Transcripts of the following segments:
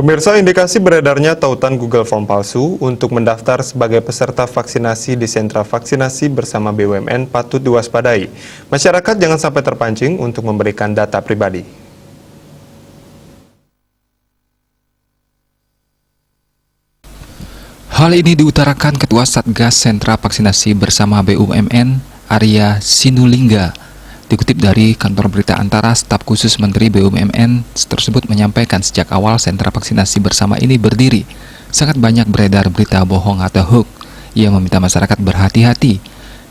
Pemirsa, indikasi beredarnya tautan Google Form palsu untuk mendaftar sebagai peserta vaksinasi di sentra vaksinasi bersama BUMN patut diwaspadai. Masyarakat jangan sampai terpancing untuk memberikan data pribadi. Hal ini diutarakan Ketua Satgas Sentra Vaksinasi Bersama BUMN, Arya Sinulinga. Dikutip dari kantor berita Antara, staf khusus Menteri BUMN tersebut menyampaikan sejak awal sentra vaksinasi bersama ini berdiri, sangat banyak beredar berita bohong atau hoax. Ia meminta masyarakat berhati-hati,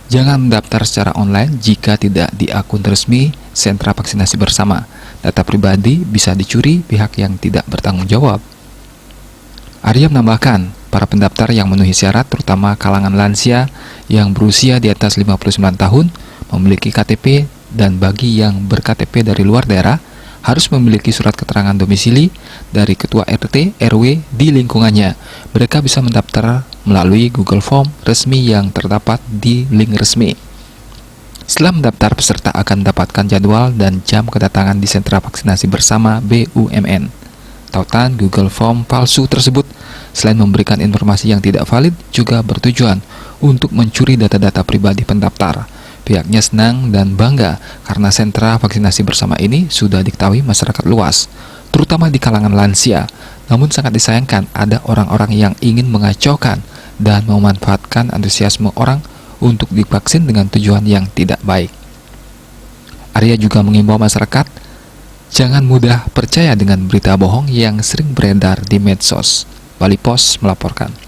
jangan mendaftar secara online jika tidak di akun resmi sentra vaksinasi bersama. Data pribadi bisa dicuri pihak yang tidak bertanggung jawab. Arya menambahkan, para pendaftar yang memenuhi syarat, terutama kalangan lansia yang berusia di atas 59 tahun, memiliki KTP, dan bagi yang ber-KTP dari luar daerah, harus memiliki surat keterangan domisili dari Ketua RT RW di lingkungannya. Mereka bisa mendaftar melalui Google Form resmi yang terdapat di link resmi. Setelah mendaftar, peserta akan mendapatkan jadwal dan jam kedatangan di sentra vaksinasi bersama BUMN. Tautan Google Form palsu tersebut, selain memberikan informasi yang tidak valid, juga bertujuan untuk mencuri data-data pribadi pendaftar. Pihaknya senang dan bangga karena sentra vaksinasi bersama ini sudah diketahui masyarakat luas, terutama di kalangan lansia. Namun sangat disayangkan ada orang-orang yang ingin mengacaukan dan memanfaatkan antusiasme orang untuk divaksin dengan tujuan yang tidak baik. Arya juga mengimbau masyarakat jangan mudah percaya dengan berita bohong yang sering beredar di medsos. Bali Pos melaporkan.